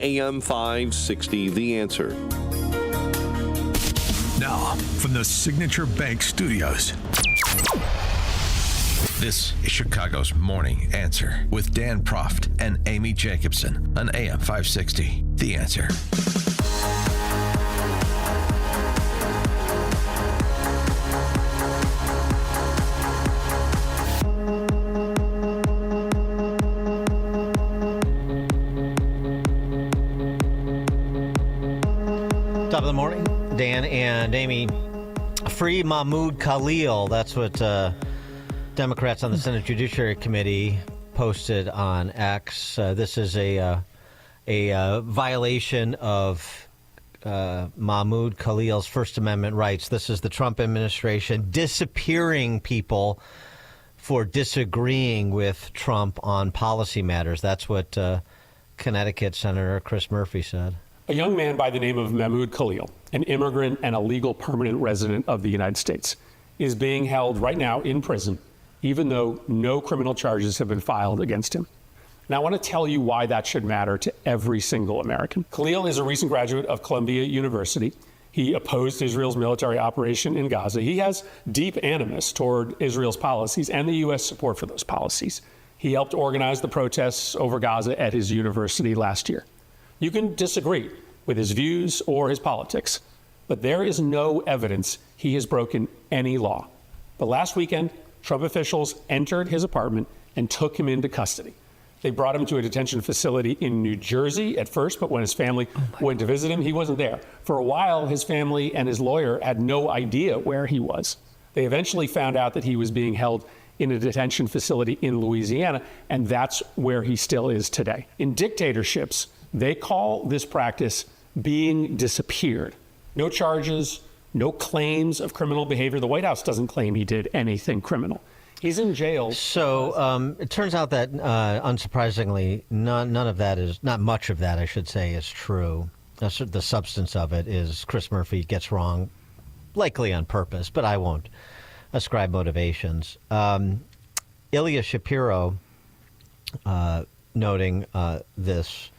AM 560, The Answer. Now, from the Signature Bank Studios, this is Chicago's Morning Answer with Dan Proft and Amy Jacobson on AM 560, The Answer. Top of the morning, Dan and Amy. Free Mahmoud Khalil. That's what Democrats on the Senate Judiciary Committee posted on X. This is a violation of Mahmoud Khalil's First Amendment rights. This is the Trump administration disappearing people for disagreeing with Trump on policy matters. That's what Connecticut Senator Chris Murphy said. A young man by the name of Mahmoud Khalil, an immigrant and a legal permanent resident of the United States, is being held right now in prison, even though no criminal charges have been filed against him. Now, I want to tell you why that should matter to every single American. Khalil is a recent graduate of Columbia University. He opposed Israel's military operation in Gaza. He has deep animus toward Israel's policies and the U.S. support for those policies. He helped organize the protests over Gaza at his university last year. You can disagree with his views or his politics, but there is no evidence he has broken any law. But last weekend, Trump officials entered his apartment and took him into custody. They brought him to a detention facility in New Jersey at first, but when his family went to visit him, he wasn't there. For a while, his family and his lawyer had no idea where he was. They eventually found out that he was being held in a detention facility in Louisiana, and that's where he still is today. In dictatorships, they call this practice being disappeared. No charges, no claims of criminal behavior. The White House doesn't claim he did anything criminal. He's in jail. So it turns out that, unsurprisingly, none of that is, not much of that, I should say, is true. The substance of it is Chris Murphy gets wrong, likely on purpose, but I won't ascribe motivations. Ilya Shapiro, noting this,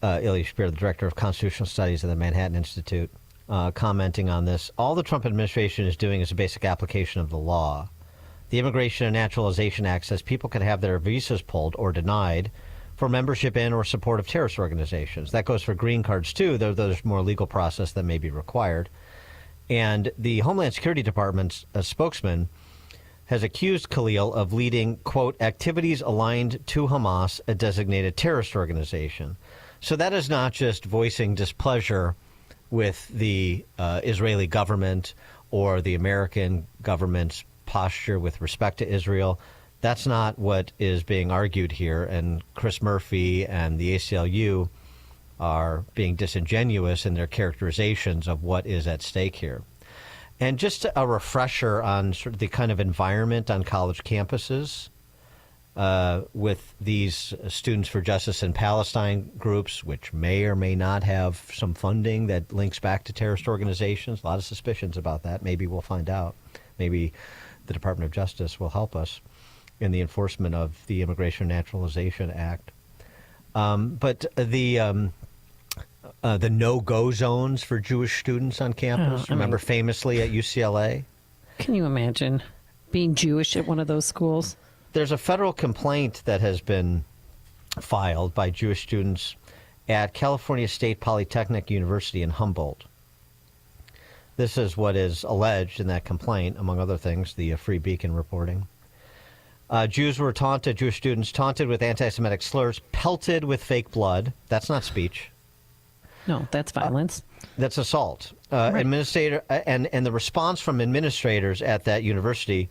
Ilya Shapiro, the director of constitutional studies at the Manhattan Institute, commenting on this. All the Trump administration is doing is a basic application of the law. The Immigration and Naturalization Act says people can have their visas pulled or denied for membership in or support of terrorist organizations. That goes for green cards, too, though there's more legal process that may be required. And the Homeland Security Department's spokesman has accused Khalil of leading, quote, activities aligned to Hamas, a designated terrorist organization. So that is not just voicing displeasure with the Israeli government or the American government's posture with respect to Israel. That's not what is being argued here. And Chris Murphy and the ACLU are being disingenuous in their characterizations of what is at stake here. And just a refresher on sort of the kind of environment on college campuses with these Students for Justice in Palestine groups, which may or may not have some funding that links back to terrorist organizations. A lot of suspicions about that. Maybe we'll find out. Maybe the Department of Justice will help us in the enforcement of the Immigration and Naturalization Act. But the no-go zones for Jewish students on campus, remember famously at UCLA? Can you imagine being Jewish at one of those schools? There's a federal complaint that has been filed by Jewish students at California State Polytechnic University in Humboldt. This is what is alleged in that complaint, among other things, the Free Beacon reporting. Jews were taunted, Jewish students taunted with anti-Semitic slurs, pelted with fake blood. That's not speech. No, that's violence. That's assault. Right. Administrator and the response from administrators at that university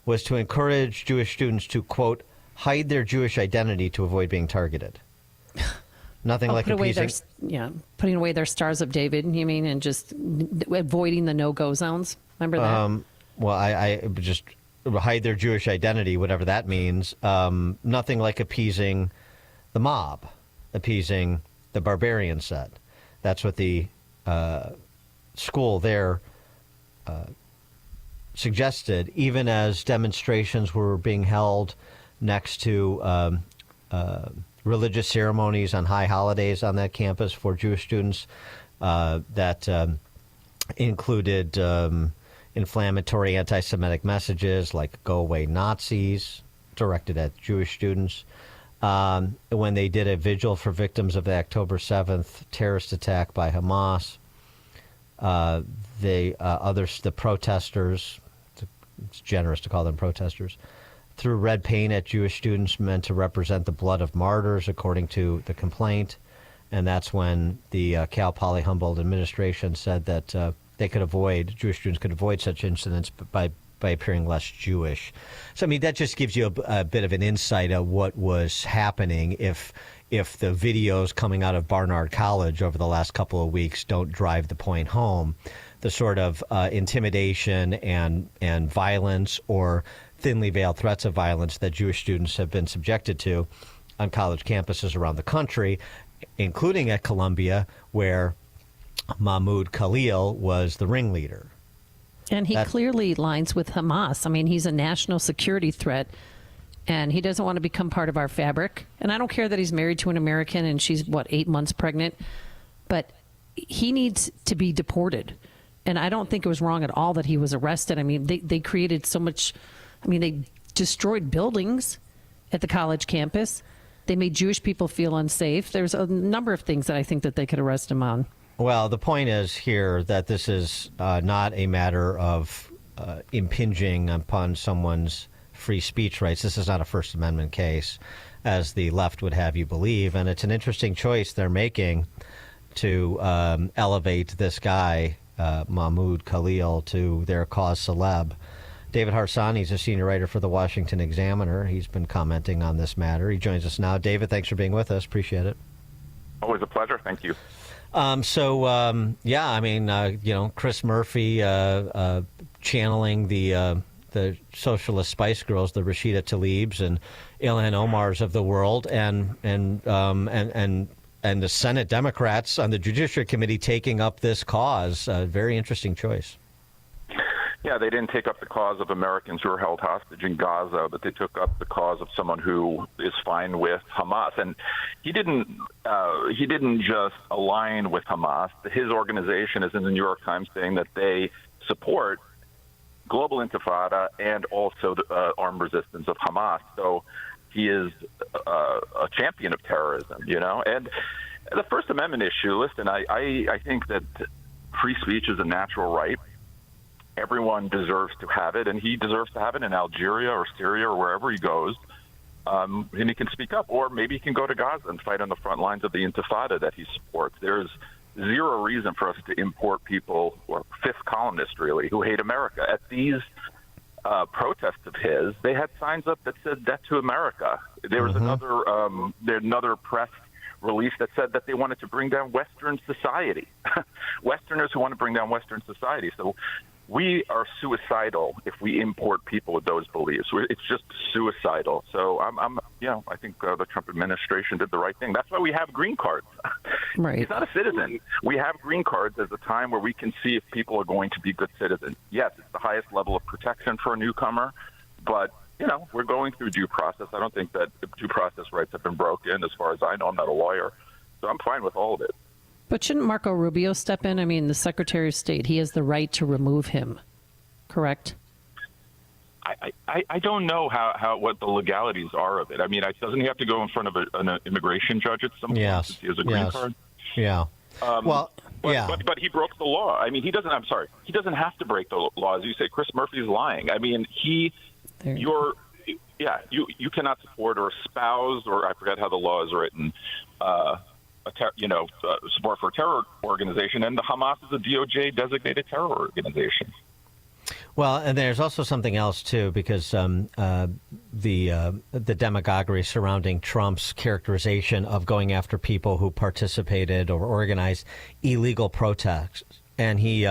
was to encourage Jewish students to, quote, hide their Jewish identity to avoid being targeted. Nothing like appeasing. Putting away their Stars of David, you mean, and just avoiding the no-go zones. Remember that? Well, I just hide their Jewish identity, whatever that means. Nothing like appeasing the mob, appeasing the barbarian set. That's what the school there suggested, even as demonstrations were being held next to religious ceremonies on high holidays on that campus for Jewish students that included inflammatory anti-Semitic messages like "Go away Nazis," directed at Jewish students. When they did a vigil for victims of the October 7th terrorist attack by Hamas, the protesters, it's generous to call them protesters, threw red paint at Jewish students meant to represent the blood of martyrs, according to the complaint. And that's when the Cal Poly Humboldt administration said that Jewish students could avoid such incidents by appearing less Jewish. So, I mean, that just gives you a bit of an insight of what was happening if the videos coming out of Barnard College over the last couple of weeks don't drive the point home. The sort of intimidation and violence or thinly veiled threats of violence that Jewish students have been subjected to on college campuses around the country, including at Columbia, where Mahmoud Khalil was the ringleader. And he clearly lines with Hamas. I mean, he's a national security threat, and he doesn't want to become part of our fabric. And I don't care that he's married to an American and she's, 8 months pregnant, but he needs to be deported. And I don't think it was wrong at all that he was arrested. I mean, they created so much. I mean, they destroyed buildings at the college campus. They made Jewish people feel unsafe. There's a number of things that I think that they could arrest him on. Well, the point is here that this is not a matter of impinging upon someone's free speech rights. This is not a First Amendment case, as the left would have you believe. And it's an interesting choice they're making to elevate this guy, Mahmoud Khalil, to their cause celeb. David Harsanyi is a senior writer for the Washington Examiner. He's been commenting on this matter. He joins us now. David, thanks for being with us. Appreciate it. Always a pleasure. Thank you. Chris Murphy channeling the socialist Spice Girls, the Rashida Tlaibs and Ilhan Omars of the world, and the Senate Democrats on the Judiciary Committee taking up this cause. Very interesting choice. Yeah, they didn't take up the cause of Americans who are held hostage in Gaza, but they took up the cause of someone who is fine with Hamas. And he didn't just align with Hamas. His organization is in the New York Times saying that they support global intifada and also the armed resistance of Hamas. So he is a champion of terrorism, you know. And the First Amendment issue, listen, I think that free speech is a natural right. Everyone deserves to have it, and he deserves to have it in Algeria or Syria or wherever he goes, and he can speak up. Or maybe he can go to Gaza and fight on the front lines of the intifada that he supports. There's zero reason for us to import people, or fifth columnists really, who hate America. At these protests of his, they had signs up that said "Death to America." There was another press release that said that they wanted to bring down Western society. Westerners who want to bring down Western society. So we are suicidal if we import people with those beliefs. It's just suicidal. So I think the Trump administration did the right thing. That's why we have green cards. Right. He's not a citizen. We have green cards as a time where we can see if people are going to be good citizens. Yes, it's the highest level of protection for a newcomer, but we're going through due process. I don't think that due process rights have been broken. As far as I know, I'm not a lawyer, so I'm fine with all of it. But shouldn't Marco Rubio step in? I mean, the Secretary of State, he has the right to remove him, correct? I don't know what the legalities are of it. I mean, doesn't he have to go in front of an immigration judge at some point since he has a green card? Yeah. But he broke the law. I mean, he doesn't have to break the law. As you say, Chris Murphy's lying. I mean, you cannot support or espouse, or I forget how the law is written, support for a terror organization, and the Hamas is a DOJ designated terror organization. Well, and there's also something else too, because the demagoguery surrounding Trump's characterization of going after people who participated or organized illegal protests, and he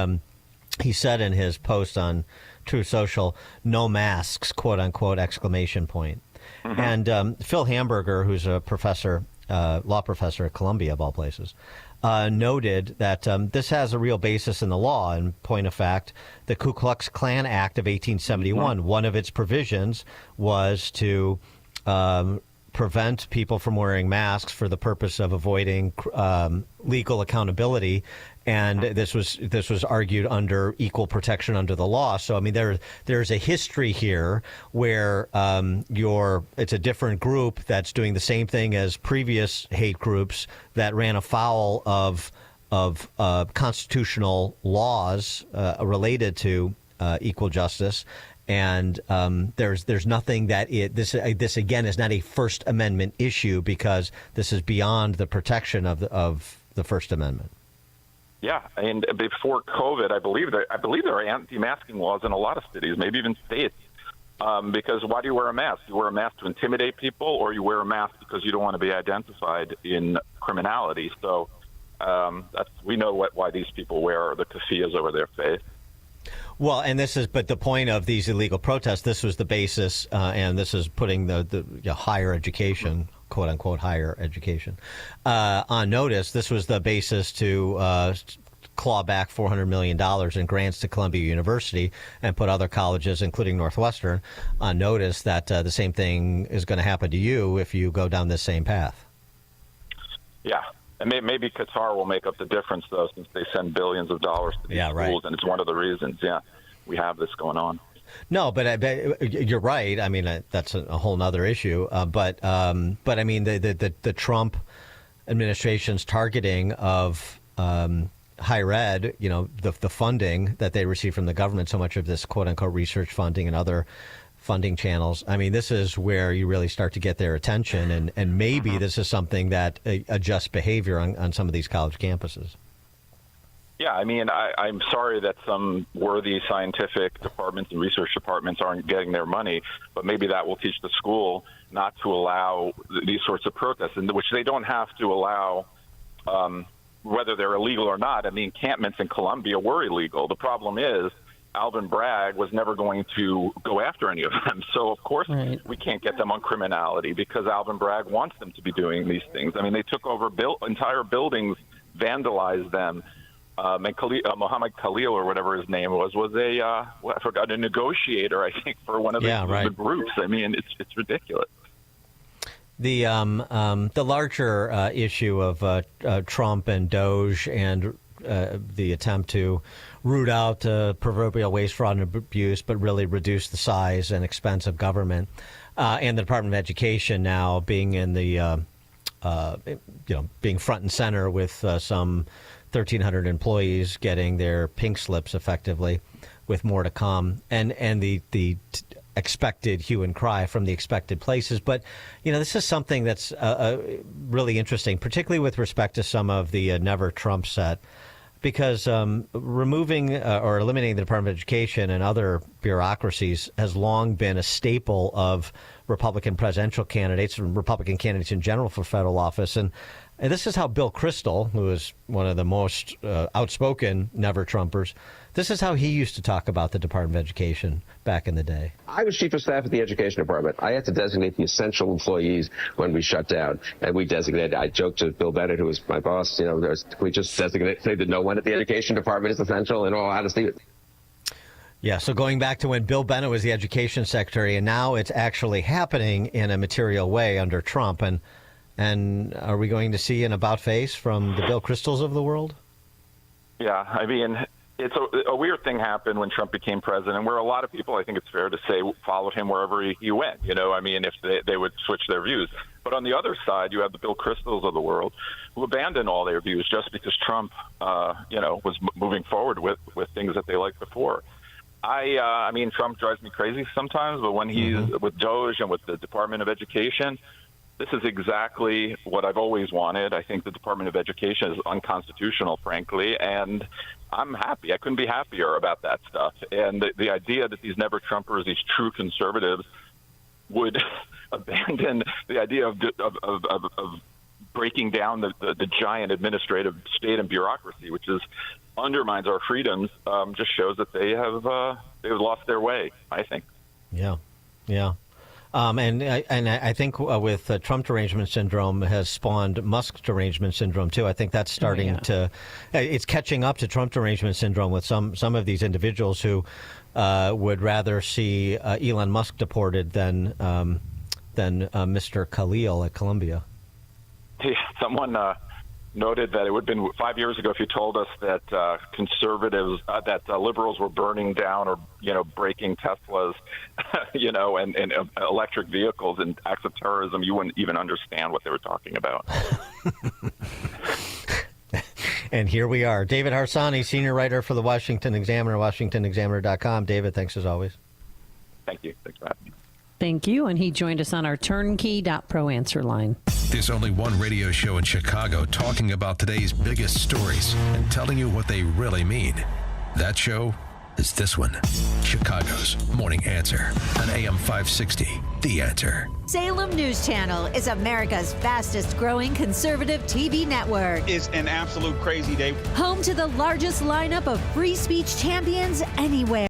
said in his post on Truth Social, "No masks," quote unquote, exclamation point. Mm-hmm. And Phil Hamburger, who's a professor, law professor at Columbia, of all places, noted that this has a real basis in the law. In point of fact, the Ku Klux Klan Act of 1871, one of its provisions was to prevent people from wearing masks for the purpose of avoiding legal accountability. And this was argued under equal protection under the law. So, I mean, there's a history here where it's a different group that's doing the same thing as previous hate groups that ran afoul of constitutional laws related to equal justice. And there's nothing that this again is not a First Amendment issue because this is beyond the protection of the First Amendment. Yeah, and before COVID, I believe there are anti-masking laws in a lot of cities, maybe even states. Because why do you wear a mask? You wear a mask to intimidate people, or you wear a mask because you don't want to be identified in criminality. So we know why these people wear the keffiyehs over their face. Well, and but the point of these illegal protests, this was the basis, and this is putting the higher education, quote unquote, higher education, on notice. This was the basis to claw back $400 million in grants to Columbia University and put other colleges, including Northwestern, on notice that the same thing is going to happen to you if you go down this same path. Yeah. And maybe Qatar will make up the difference, though, since they send billions of dollars to these schools, right. And it's one of the reasons, we have this going on. No, but you're right. I mean, that's a whole other issue. But I mean, the Trump administration's targeting of higher ed, the funding that they receive from the government, so much of this quote unquote research funding and other funding channels. I mean, this is where you really start to get their attention, and maybe this is something that adjusts behavior on some of these college campuses. Yeah, I mean, I'm sorry that some worthy scientific departments and research departments aren't getting their money, but maybe that will teach the school not to allow these sorts of protests, in which they don't have to allow, whether they're illegal or not. I mean, encampments in Columbia were illegal. The problem is Alvin Bragg was never going to go after any of them. So, of course, we can't get them on criminality because Alvin Bragg wants them to be doing these things. I mean, they took over entire buildings, vandalized them. And Mahmoud Khalil, or whatever his name was I forgot, a negotiator, I think, for one of the groups. I mean, it's ridiculous. The larger issue of Trump and Doge and the attempt to root out proverbial waste, fraud, and abuse, but really reduce the size and expense of government, and the Department of Education now being in the being front and center with some 1,300 employees getting their pink slips effectively, with more to come, and the expected hue and cry from the expected places. But, this is something that's really interesting, particularly with respect to some of the Never Trump set, because removing or eliminating the Department of Education and other bureaucracies has long been a staple of Republican presidential candidates and Republican candidates in general for federal office. And this is how Bill Kristol, who is one of the most outspoken Never-Trumpers, this is how he used to talk about the Department of Education back in the day. I was chief of staff at the Education Department. I had to designate the essential employees when we shut down. And we designated, I joked to Bill Bennett, who was my boss, we just say that no one at the Education Department is essential, in all honesty. Yeah, so going back to when Bill Bennett was the Education Secretary, and now it's actually happening in a material way under Trump. And are we going to see an about-face from the Bill Kristols of the world? Yeah, I mean, it's a weird thing happened when Trump became president, where a lot of people, I think it's fair to say, followed him wherever he went. I mean, if they would switch their views. But on the other side, you have the Bill Kristols of the world who abandoned all their views just because Trump, was moving forward with things that they liked before. I mean, Trump drives me crazy sometimes, but when he's with Doge and with the Department of Education, this is exactly what I've always wanted. I think the Department of Education is unconstitutional, frankly, and I'm happy. I couldn't be happier about that stuff. And the idea that these Never-Trumpers, these true conservatives, would abandon the idea of breaking down the giant administrative state and bureaucracy, which undermines our freedoms, just shows that they've lost their way, I think. Yeah. And I think with Trump derangement syndrome has spawned Musk derangement syndrome too. I think that's starting it's catching up to Trump derangement syndrome with some of these individuals who would rather see Elon Musk deported than than Mr. Khalil at Columbia. Someone noted that it would have been 5 years ago if you told us that conservatives, that liberals were burning down or, breaking Teslas, and electric vehicles and acts of terrorism. You wouldn't even understand what they were talking about. And here we are. David Harsanyi, senior writer for the Washington Examiner, WashingtonExaminer.com. David, thanks as always. Thank you. Thanks for having me. Thank you. And he joined us on our turnkey.pro answer line. There's only one radio show in Chicago talking about today's biggest stories and telling you what they really mean. That show is this one, Chicago's Morning Answer on AM 560, The Answer. Salem News Channel is America's fastest growing conservative TV network. It's an absolute crazy day. Home to the largest lineup of free speech champions anywhere.